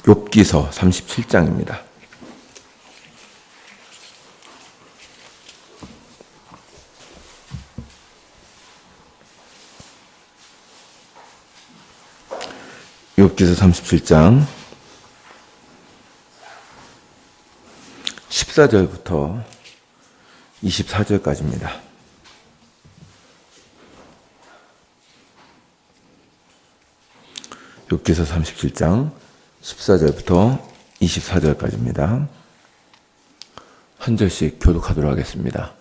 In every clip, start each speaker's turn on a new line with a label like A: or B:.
A: 욥기서 37장입니다. 욥기서 37장 14절부터 24절까지입니다. 욥기서 37장 14절부터 24절까지입니다. 한 절씩 교독하도록 하겠습니다.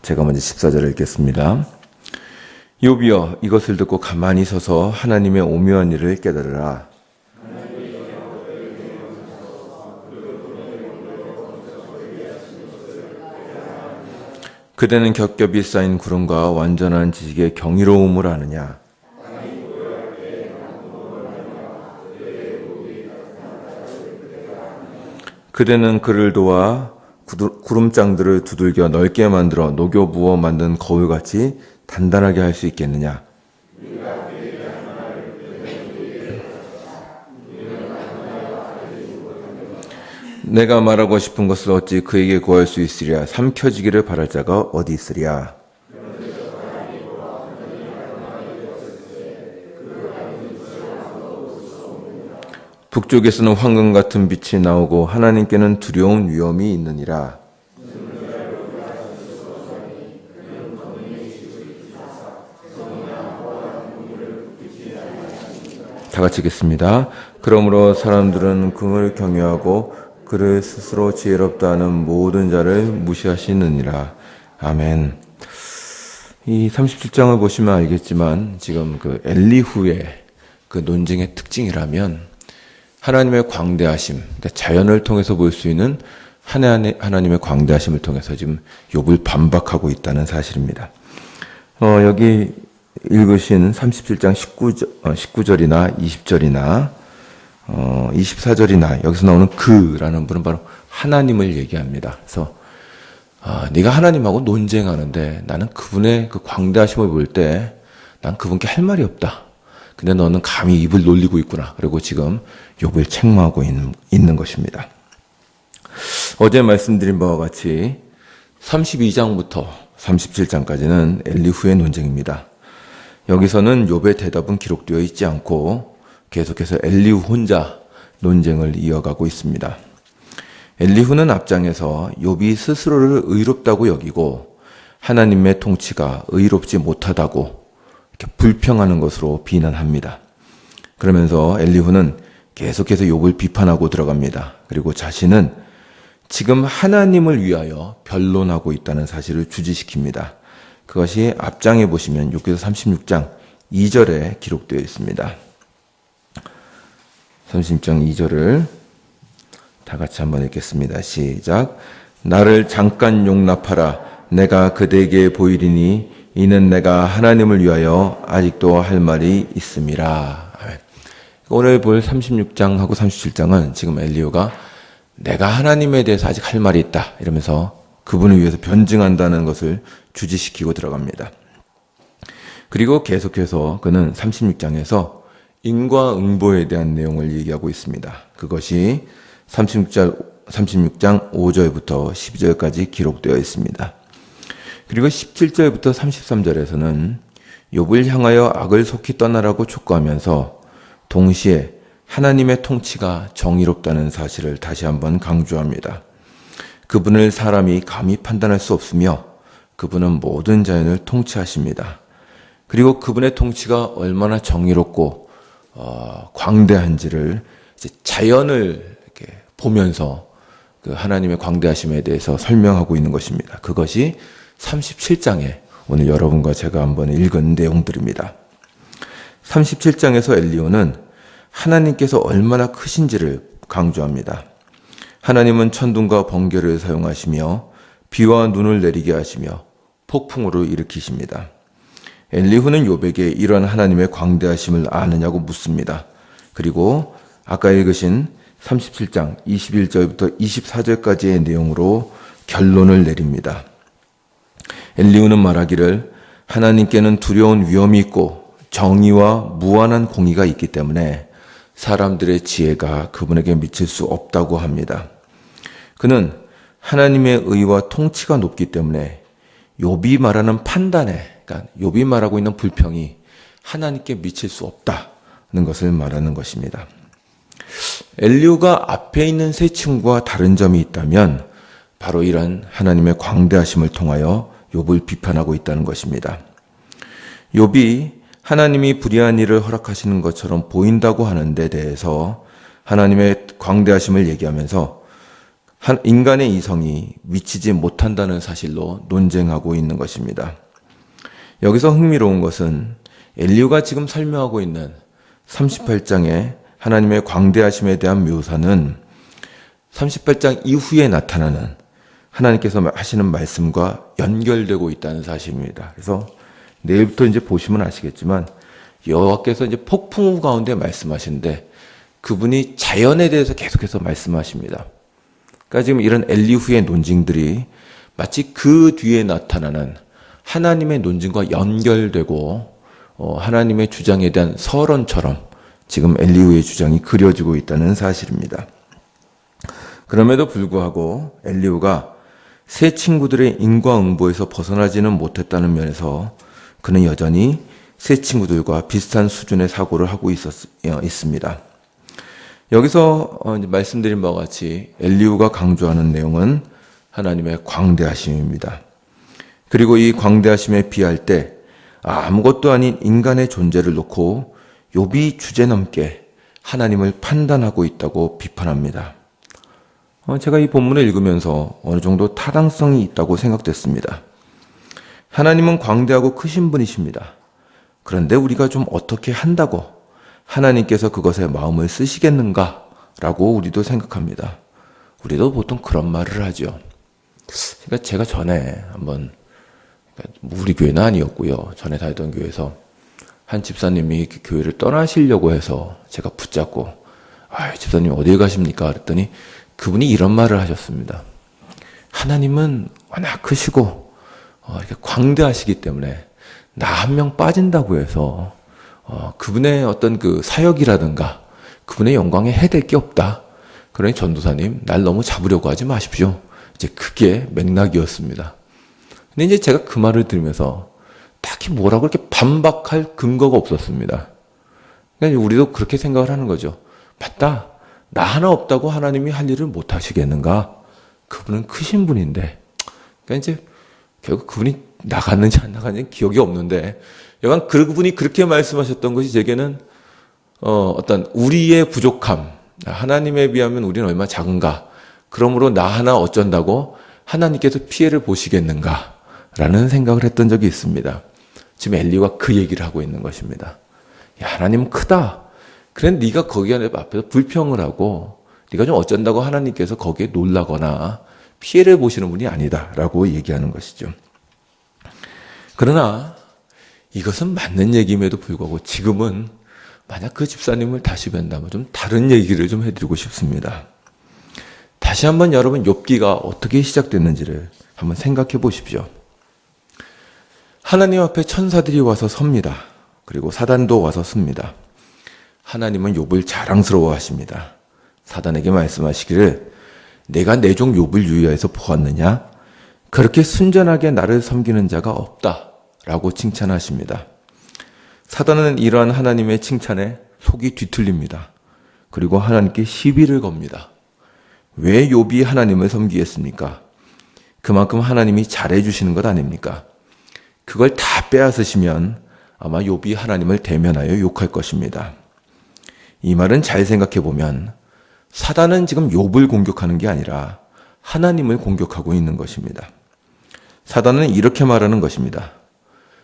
A: 제가 먼저 14절을 읽겠습니다. 욥이여, 이것을 듣고 가만히 서서 하나님의 오묘한 일을 깨달으라. 그대는 겹겹이 쌓인 구름과 완전한 지식의 경이로움을 아느냐? 그대는 그를 도와 구름장들을 두들겨 넓게 만들어 녹여 부어 만든 거울같이 단단하게 할 수 있겠느냐? 내가 말하고 싶은 것을 어찌 그에게 구할 수 있으랴? 삼켜지기를 바랄 자가 어디 있으랴? 북쪽에서는 황금 같은 빛이 나오고 하나님께는 두려운 위험이 있느니라. 다 같이 읽겠습니다. 그러므로 사람들은 그를 경외하고 그를 스스로 지혜롭다 하는 모든 자를 무시하시느니라. 아멘. 이 37장을 보시면 알겠지만 지금 그 엘리후의 그 논쟁의 특징이라면 하나님의 광대하심, 그러니까 자연을 통해서 볼 수 있는 하나님의 광대하심을 통해서 지금 욥을 반박하고 있다는 사실입니다. 여기 읽으신 37장 19절이나 20절이나 24절이나 여기서 나오는 그라는 분은 바로 하나님을 얘기합니다. 그래서 네가 하나님하고 논쟁하는데 나는 그분의 그 광대하심을 볼 때 난 그분께 할 말이 없다. 근데 너는 감히 입을 놀리고 있구나. 그리고 지금 욥을 책망하고 있는 것입니다. 어제 말씀드린 바와 같이 32장부터 37장까지는 엘리후의 논쟁입니다. 여기서는 욥의 대답은 기록되어 있지 않고 계속해서 엘리후 혼자 논쟁을 이어가고 있습니다. 엘리후는 앞장에서 욥이 스스로를 의롭다고 여기고 하나님의 통치가 의롭지 못하다고 이렇게 불평하는 것으로 비난합니다. 그러면서 엘리후는 계속해서 욥을 비판하고 들어갑니다. 그리고 자신은 지금 하나님을 위하여 변론하고 있다는 사실을 주지시킵니다. 그것이 앞장에 보시면 욥기서 36장 2절에 기록되어 있습니다. 36장 2절을 다 같이 한번 읽겠습니다. 시작. 나를 잠깐 용납하라. 내가 그대에게 보이리니 이는 내가 하나님을 위하여 아직도 할 말이 있음이라. 오늘 볼 36장하고 37장은 지금 엘리후가 내가 하나님에 대해서 아직 할 말이 있다 이러면서 그분을 위해서 변증한다는 것을 주지시키고 들어갑니다. 그리고 계속해서 그는 36장에서 인과응보에 대한 내용을 얘기하고 있습니다. 그것이 36장 5절부터 12절까지 기록되어 있습니다. 그리고 17절부터 33절에서는 욥을 향하여 악을 속히 떠나라고 촉구하면서 동시에 하나님의 통치가 정의롭다는 사실을 다시 한번 강조합니다. 그분을 사람이 감히 판단할 수 없으며 그분은 모든 자연을 통치하십니다. 그리고 그분의 통치가 얼마나 정의롭고 광대한지를 이제 자연을 이렇게 보면서 그 하나님의 광대하심에 대해서 설명하고 있는 것입니다. 그것이 37장에 오늘 여러분과 제가 한번 읽은 내용들입니다. 37장에서 엘리후는 하나님께서 얼마나 크신지를 강조합니다. 하나님은 천둥과 번개를 사용하시며 비와 눈을 내리게 하시며 폭풍우를 일으키십니다. 엘리후는 욥에게 이런 하나님의 광대하심을 아느냐고 묻습니다. 그리고 아까 읽으신 37장 21절부터 24절까지의 내용으로 결론을 내립니다. 엘리후는 말하기를 하나님께는 두려운 위험이 있고 정의와 무한한 공의가 있기 때문에 사람들의 지혜가 그분에게 미칠 수 없다고 합니다. 그는 하나님의 의와 통치가 높기 때문에 욥이 말하는 판단에, 그러니까 욥이 말하고 있는 불평이 하나님께 미칠 수 없다는 것을 말하는 것입니다. 엘리후가 앞에 있는 세 친구와 다른 점이 있다면 바로 이런 하나님의 광대하심을 통하여 욥을 비판하고 있다는 것입니다. 욥이 하나님이 불의한 일을 허락하시는 것처럼 보인다고 하는 데 대해서 하나님의 광대하심을 얘기하면서 인간의 이성이 미치지 못한다는 사실로 논쟁하고 있는 것입니다. 여기서 흥미로운 것은 엘리후가 지금 설명하고 있는 38장의 하나님의 광대하심에 대한 묘사는 38장 이후에 나타나는 하나님께서 하시는 말씀과 연결되고 있다는 사실입니다. 그래서 내일부터 이제 보시면 아시겠지만 여호와께서 이제 폭풍우 가운데 말씀하시는데 그분이 자연에 대해서 계속해서 말씀하십니다. 그러니까 지금 이런 엘리후의 논증들이 마치 그 뒤에 나타나는 하나님의 논증과 연결되고 하나님의 주장에 대한 서론처럼 지금 엘리후의 주장이 그려지고 있다는 사실입니다. 그럼에도 불구하고 엘리후가 세 친구들의 인과응보에서 벗어나지는 못했다는 면에서 그는 여전히 세 친구들과 비슷한 수준의 사고를 하고 있습니다. 여기서 말씀드린 바와 같이 엘리후가 강조하는 내용은 하나님의 광대하심입니다. 그리고 이 광대하심에 비할 때 아무것도 아닌 인간의 존재를 놓고 욥이 주제넘게 하나님을 판단하고 있다고 비판합니다. 제가 이 본문을 읽으면서 어느 정도 타당성이 있다고 생각됐습니다. 하나님은 광대하고 크신 분이십니다. 그런데 우리가 좀 어떻게 한다고 하나님께서 그것에 마음을 쓰시겠는가라고 우리도 생각합니다. 우리도 보통 그런 말을 하죠. 그러니까 제가 전에 한번, 우리 교회는 아니었고요. 전에 다니던 교회에서 한 집사님이 교회를 떠나시려고 해서 제가 붙잡고, 집사님 어디에 가십니까? 그랬더니 그분이 이런 말을 하셨습니다. 하나님은 워낙 크시고 이렇게 광대하시기 때문에 나 한 명 빠진다고 해서 그분의 어떤 그 사역이라든가 그분의 영광에 해댈 게 없다. 그러니 전도사님 날 너무 잡으려고 하지 마십시오. 이제 그게 맥락이었습니다. 근데 이제 제가 그 말을 들으면서 딱히 뭐라고 이렇게 반박할 근거가 없었습니다. 그러니까 우리도 그렇게 생각을 하는 거죠. 맞다. 나 하나 없다고 하나님이 할 일을 못 하시겠는가? 그분은 크신 분인데. 그러니까 이제 결국 그분이 나갔는지 안 나갔는지 기억이 없는데 여간 그분이 그렇게 말씀하셨던 것이 제게는 어떤 우리의 부족함, 하나님에 비하면 우리는 얼마나 작은가, 그러므로 나 하나 어쩐다고 하나님께서 피해를 보시겠는가 라는 생각을 했던 적이 있습니다. 지금 엘리가 그 얘기를 하고 있는 것입니다. 야, 하나님은 크다. 그래 네가 거기 앞에서 불평을 하고 네가 좀 어쩐다고 하나님께서 거기에 놀라거나 피해를 보시는 분이 아니다 라고 얘기하는 것이죠. 그러나 이것은 맞는 얘기임에도 불구하고 지금은 만약 그 집사님을 다시 뵌다면 좀 다른 얘기를 좀 해드리고 싶습니다. 다시 한번 여러분 욥기가 어떻게 시작됐는지를 한번 생각해 보십시오. 하나님 앞에 천사들이 와서 섭니다. 그리고 사단도 와서 섭니다. 하나님은 욥을 자랑스러워하십니다. 사단에게 말씀하시기를 내가 내 종 욥을 유의하여서 보았느냐? 그렇게 순전하게 나를 섬기는 자가 없다 라고 칭찬하십니다. 사단은 이러한 하나님의 칭찬에 속이 뒤틀립니다. 그리고 하나님께 시비를 겁니다. 왜 욥이 하나님을 섬기겠습니까? 그만큼 하나님이 잘해주시는 것 아닙니까? 그걸 다 빼앗으시면 아마 욥이 하나님을 대면하여 욕할 것입니다. 이 말은 잘 생각해 보면 사단은 지금 욥을 공격하는 게 아니라 하나님을 공격하고 있는 것입니다. 사단은 이렇게 말하는 것입니다.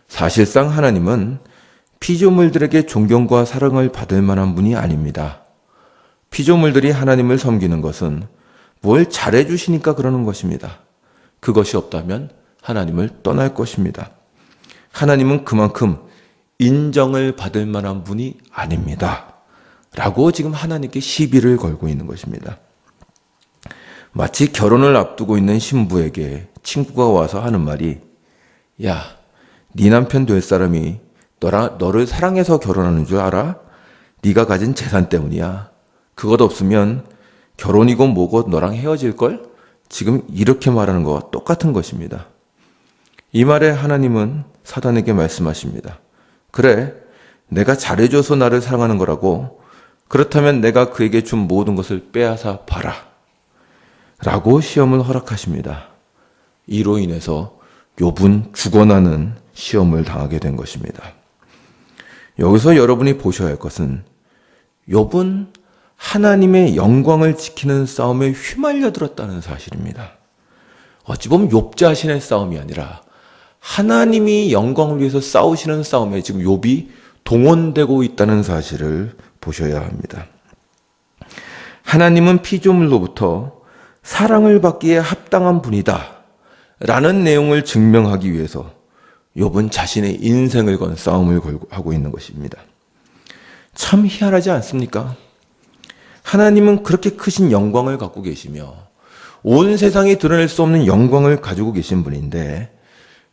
A: 사실상 하나님은 피조물들에게 존경과 사랑을 받을 만한 분이 아닙니다. 피조물들이 하나님을 섬기는 것은 뭘 잘해주시니까 그러는 것입니다. 그것이 없다면 하나님을 떠날 것입니다. 하나님은 그만큼 인정을 받을 만한 분이 아닙니다. 라고 지금 하나님께 시비를 걸고 있는 것입니다. 마치 결혼을 앞두고 있는 신부에게 친구가 와서 하는 말이 야, 네 남편 될 사람이 너를 사랑해서 결혼하는 줄 알아? 네가 가진 재산 때문이야. 그것 없으면 결혼이고 뭐고 너랑 헤어질걸? 지금 이렇게 말하는 것과 똑같은 것입니다. 이 말에 하나님은 사단에게 말씀하십니다. 그래, 내가 잘해줘서 나를 사랑하는 거라고. 그렇다면 내가 그에게 준 모든 것을 빼앗아 봐라. 라고 시험을 허락하십니다. 이로 인해서 욥은 죽어나는 시험을 당하게 된 것입니다. 여기서 여러분이 보셔야 할 것은 욥은 하나님의 영광을 지키는 싸움에 휘말려 들었다는 사실입니다. 어찌 보면 욥 자신의 싸움이 아니라 하나님이 영광을 위해서 싸우시는 싸움에 지금 욥이 동원되고 있다는 사실을 보셔야 합니다. 하나님은 피조물로부터 사랑을 받기에 합당한 분이다 라는 내용을 증명하기 위해서 욥은 자신의 인생을 건 싸움을 하고 있는 것입니다. 참 희한하지 않습니까? 하나님은 그렇게 크신 영광을 갖고 계시며 온 세상이 드러낼 수 없는 영광을 가지고 계신 분인데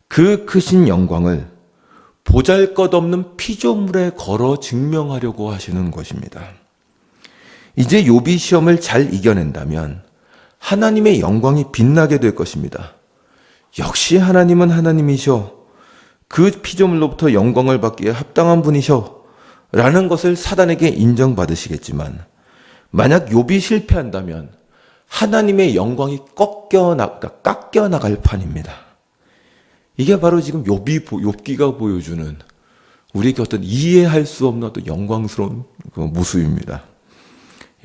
A: 그 크신 영광을 보잘것없는 피조물에 걸어 증명하려고 하시는 것입니다. 이제 욥이 시험을 잘 이겨낸다면 하나님의 영광이 빛나게 될 것입니다. 역시 하나님은 하나님이셔. 그 피조물로부터 영광을 받기에 합당한 분이셔. 라는 것을 사단에게 인정받으시겠지만 만약 욥이 실패한다면 하나님의 영광이 깎여 나갈 판입니다. 이게 바로 지금 욥기가 보여주는 우리에게 어떤 이해할 수 없는 어떤 영광스러운 그 모습입니다.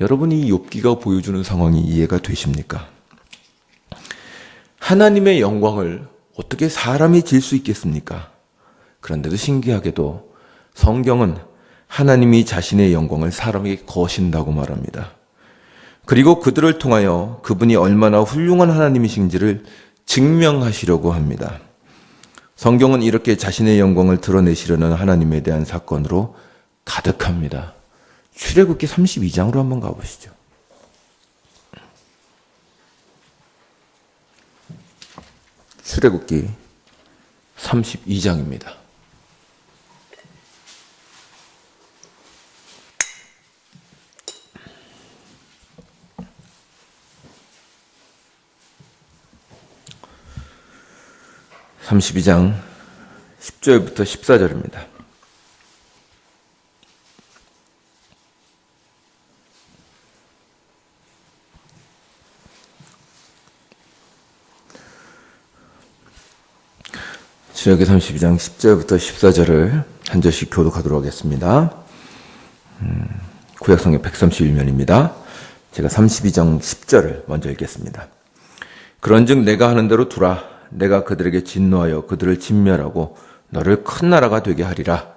A: 여러분이 이 욥기가 보여주는 상황이 이해가 되십니까? 하나님의 영광을 어떻게 사람이 질 수 있겠습니까? 그런데도 신기하게도 성경은 하나님이 자신의 영광을 사람에게 거신다고 말합니다. 그리고 그들을 통하여 그분이 얼마나 훌륭한 하나님이신지를 증명하시려고 합니다. 성경은 이렇게 자신의 영광을 드러내시려는 하나님에 대한 사건으로 가득합니다. 출애굽기 32장으로 한번 가보시죠. 출애굽기 32장입니다. (32장) 10절부터 14절입니다. 출애굽기 32장 10절부터 14절을 한 절씩 교독하도록 하겠습니다. 구약성경 131면입니다. 제가 32장 10절을 먼저 읽겠습니다. 그런즉 내가 하는 대로 두라. 내가 그들에게 진노하여 그들을 진멸하고 너를 큰 나라가 되게 하리라.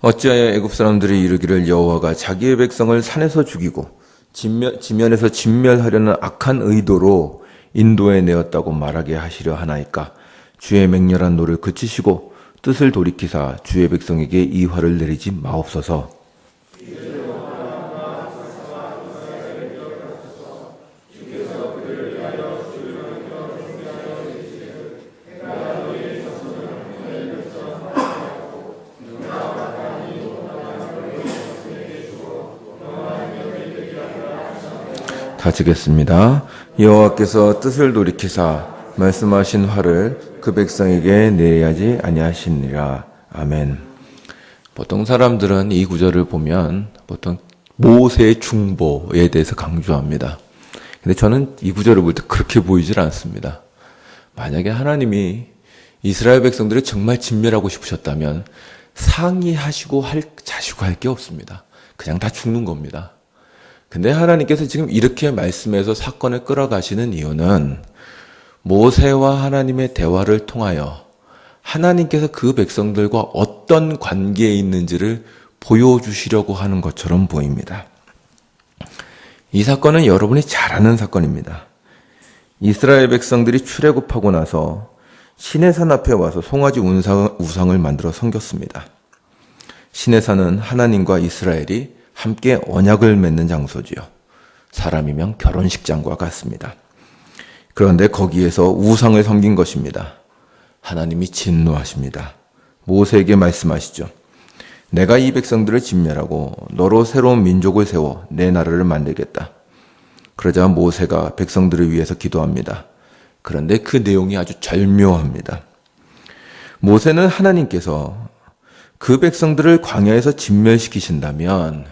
A: 어찌하여 애굽 사람들이 이르기를 여호와가 자기의 백성을 산에서 죽이고 지면에서 진멸하려는 악한 의도로 인도에 내었다고 말하게 하시려 하나이까. 주의 맹렬한 노를 그치시고 뜻을 돌이키사 주의 백성에게 이 화를 내리지 마옵소서. 다 지겠습니다. 여호와께서 뜻을 돌이키사 말씀하신 화를 그 백성에게 내야지 아니하시니라. 아멘. 보통 사람들은 이 구절을 보면 보통 모세 중보에 대해서 강조합니다. 근데 저는 이 구절을 볼 때 그렇게 보이질 않습니다. 만약에 하나님이 이스라엘 백성들을 정말 진멸하고 싶으셨다면 상의하시고 자시고 할 게 없습니다. 그냥 다 죽는 겁니다. 근데 하나님께서 지금 이렇게 말씀해서 사건을 끌어가시는 이유는 모세와 하나님의 대화를 통하여 하나님께서 그 백성들과 어떤 관계에 있는지를 보여주시려고 하는 것처럼 보입니다. 이 사건은 여러분이 잘 아는 사건입니다. 이스라엘 백성들이 출애굽하고 나서 시내산 앞에 와서 송아지 우상을 만들어 섬겼습니다. 시내산은 하나님과 이스라엘이 함께 언약을 맺는 장소지요. 사람이면 결혼식장과 같습니다. 그런데 거기에서 우상을 섬긴 것입니다. 하나님이 진노하십니다. 모세에게 말씀하시죠. 내가 이 백성들을 진멸하고 너로 새로운 민족을 세워 내 나라를 만들겠다. 그러자 모세가 백성들을 위해서 기도합니다. 그런데 그 내용이 아주 절묘합니다. 모세는 하나님께서 그 백성들을 광야에서 진멸시키신다면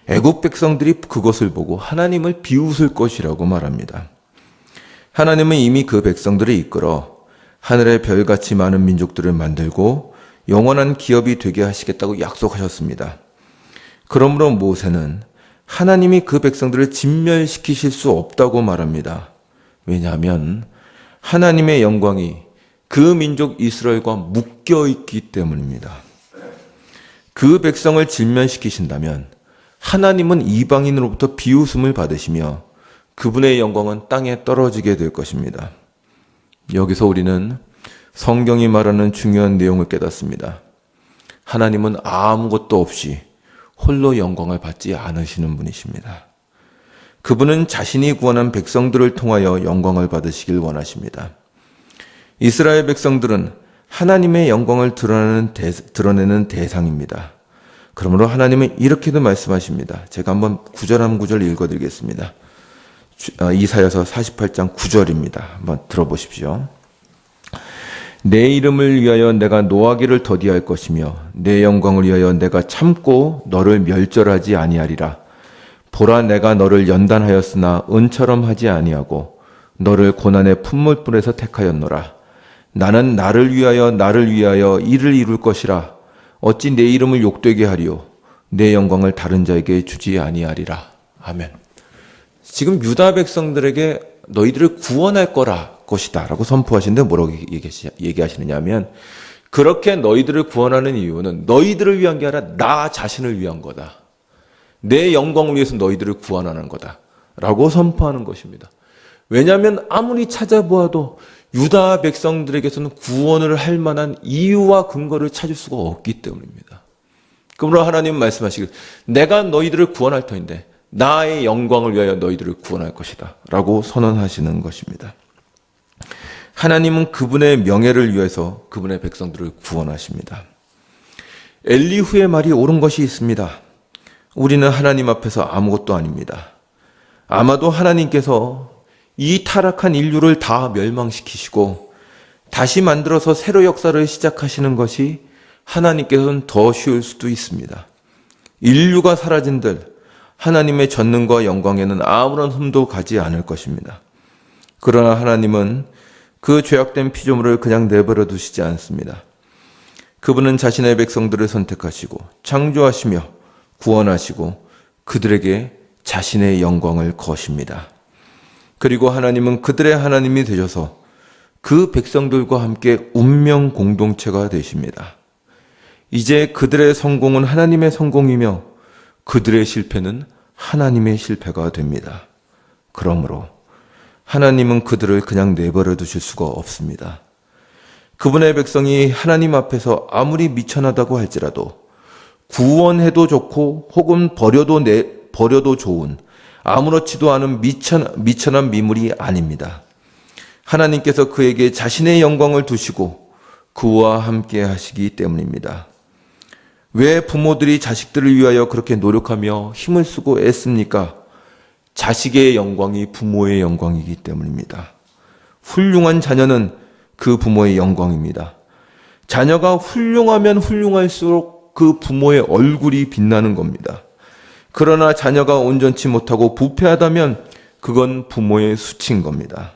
A: 애국 백성들이 그것을 보고 하나님을 비웃을 것이라고 말합니다. 하나님은 이미 그 백성들을 이끌어 하늘의 별같이 많은 민족들을 만들고 영원한 기업이 되게 하시겠다고 약속하셨습니다. 그러므로 모세는 하나님이 그 백성들을 진멸시키실 수 없다고 말합니다. 왜냐하면 하나님의 영광이 그 민족 이스라엘과 묶여 있기 때문입니다. 그 백성을 진멸시키신다면 하나님은 이방인으로부터 비웃음을 받으시며 그분의 영광은 땅에 떨어지게 될 것입니다. 여기서 우리는 성경이 말하는 중요한 내용을 깨닫습니다. 하나님은 아무것도 없이 홀로 영광을 받지 않으시는 분이십니다. 그분은 자신이 구원한 백성들을 통하여 영광을 받으시길 원하십니다. 이스라엘 백성들은 하나님의 영광을 드러내는 대상입니다. 그러므로 하나님은 이렇게도 말씀하십니다. 제가 한번 구절 한 구절 읽어드리겠습니다. 이사야서 48장 9절입니다. 한번 들어보십시오. 내 이름을 위하여 내가 노하기를 더디할 것이며 내 영광을 위하여 내가 참고 너를 멸절하지 아니하리라. 보라, 내가 너를 연단하였으나 은처럼 하지 아니하고 너를 고난의 품물불에서 택하였노라. 나는 나를 위하여 일을 이룰 것이라. 어찌 내 이름을 욕되게 하리요 내 영광을 다른 자에게 주지 아니하리라. 아멘. 지금 유다 백성들에게 너희들을 구원할 것이다 라고 선포하시는데 뭐라고 얘기하시느냐 하면, 그렇게 너희들을 구원하는 이유는 너희들을 위한 게 아니라 나 자신을 위한 거다. 내 영광을 위해서 너희들을 구원하는 거다 라고 선포하는 것입니다. 왜냐하면 아무리 찾아보아도 유다 백성들에게서는 구원을 할 만한 이유와 근거를 찾을 수가 없기 때문입니다. 그러므로 하나님은 말씀하시길, 내가 너희들을 구원할 터인데 나의 영광을 위하여 너희들을 구원할 것이다 라고 선언하시는 것입니다. 하나님은 그분의 명예를 위해서 그분의 백성들을 구원하십니다. 엘리후의 말이 옳은 것이 있습니다. 우리는 하나님 앞에서 아무것도 아닙니다. 아마도 하나님께서 이 타락한 인류를 다 멸망시키시고 다시 만들어서 새로 역사를 시작하시는 것이 하나님께서는 더 쉬울 수도 있습니다. 인류가 사라진들 하나님의 전능과 영광에는 아무런 흠도 가지 않을 것입니다. 그러나 하나님은 그 죄악된 피조물을 그냥 내버려 두시지 않습니다. 그분은 자신의 백성들을 선택하시고 창조하시며 구원하시고 그들에게 자신의 영광을 거십니다. 그리고 하나님은 그들의 하나님이 되셔서 그 백성들과 함께 운명 공동체가 되십니다. 이제 그들의 성공은 하나님의 성공이며 그들의 실패는 하나님의 실패가 됩니다. 그러므로 하나님은 그들을 그냥 내버려 두실 수가 없습니다. 그분의 백성이 하나님 앞에서 아무리 미천하다고 할지라도 구원해도 좋고 혹은 버려도 좋은 아무렇지도 않은 미천한 미물이 아닙니다. 하나님께서 그에게 자신의 영광을 두시고 그와 함께 하시기 때문입니다. 왜 부모들이 자식들을 위하여 그렇게 노력하며 힘을 쓰고 애씁니까? 자식의 영광이 부모의 영광이기 때문입니다. 훌륭한 자녀는 그 부모의 영광입니다. 자녀가 훌륭하면 훌륭할수록 그 부모의 얼굴이 빛나는 겁니다. 그러나 자녀가 온전치 못하고 부패하다면 그건 부모의 수치인 겁니다.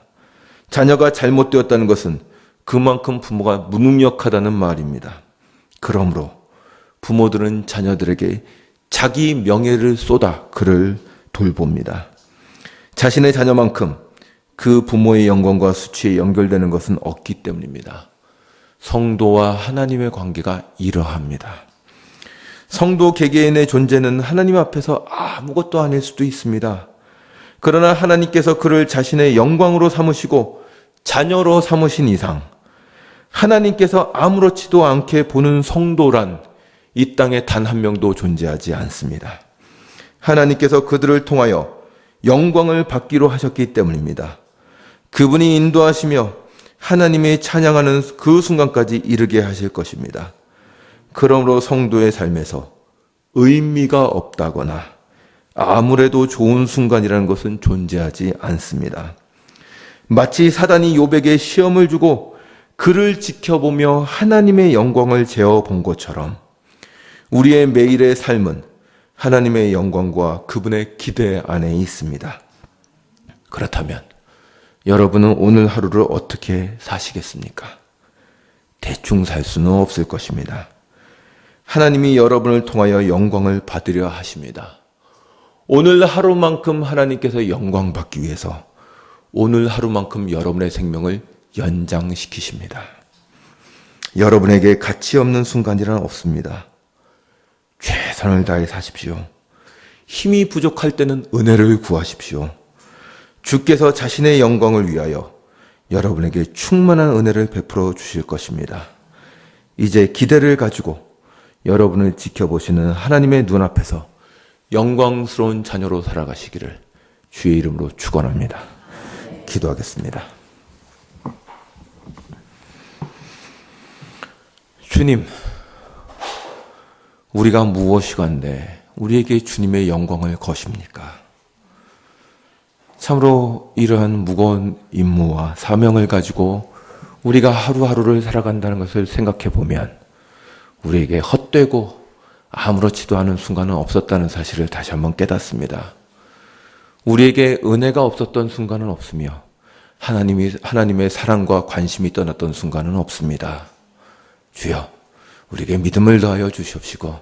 A: 자녀가 잘못되었다는 것은 그만큼 부모가 무능력하다는 말입니다. 그러므로 부모들은 자녀들에게 자기 명예를 쏟아 그를 돌봅니다. 자신의 자녀만큼 그 부모의 영광과 수치에 연결되는 것은 없기 때문입니다. 성도와 하나님의 관계가 이러합니다. 성도 개개인의 존재는 하나님 앞에서 아무것도 아닐 수도 있습니다. 그러나 하나님께서 그를 자신의 영광으로 삼으시고 자녀로 삼으신 이상 하나님께서 아무렇지도 않게 보는 성도란 이 땅에 단 한 명도 존재하지 않습니다. 하나님께서 그들을 통하여 영광을 받기로 하셨기 때문입니다. 그분이 인도하시며 하나님의 찬양하는 그 순간까지 이르게 하실 것입니다. 그러므로 성도의 삶에서 의미가 없다거나 아무래도 좋은 순간이라는 것은 존재하지 않습니다. 마치 사단이 욥에게 시험을 주고 그를 지켜보며 하나님의 영광을 재어본 것처럼 우리의 매일의 삶은 하나님의 영광과 그분의 기대 안에 있습니다. 그렇다면 여러분은 오늘 하루를 어떻게 사시겠습니까? 대충 살 수는 없을 것입니다. 하나님이 여러분을 통하여 영광을 받으려 하십니다. 오늘 하루만큼 하나님께서 영광 받기 위해서 오늘 하루만큼 여러분의 생명을 연장시키십니다. 여러분에게 가치 없는 순간이란 없습니다. 최선을 다해 사십시오. 힘이 부족할 때는 은혜를 구하십시오. 주께서 자신의 영광을 위하여 여러분에게 충만한 은혜를 베풀어 주실 것입니다. 이제 기대를 가지고 여러분을 지켜보시는 하나님의 눈앞에서 영광스러운 자녀로 살아가시기를 주의 이름으로 축원합니다. 기도하겠습니다. 주님, 우리가 무엇이간데 우리에게 주님의 영광을 거십니까? 참으로 이러한 무거운 임무와 사명을 가지고 우리가 하루하루를 살아간다는 것을 생각해 보면 우리에게 헛되고 아무렇지도 않은 순간은 없었다는 사실을 다시 한번 깨닫습니다. 우리에게 은혜가 없었던 순간은 없으며 하나님의 사랑과 관심이 떠났던 순간은 없습니다. 주여, 우리에게 믿음을 더하여 주시옵시고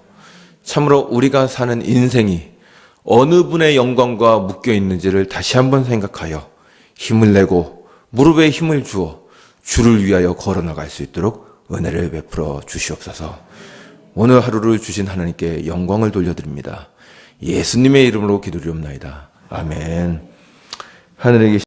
A: 참으로 우리가 사는 인생이 어느 분의 영광과 묶여 있는지를 다시 한번 생각하여 힘을 내고 무릎에 힘을 주어 주를 위하여 걸어나갈 수 있도록 은혜를 베풀어 주시옵소서. 오늘 하루를 주신 하나님께 영광을 돌려드립니다. 예수님의 이름으로 기도드리옵나이다. 아멘. 하늘에 계신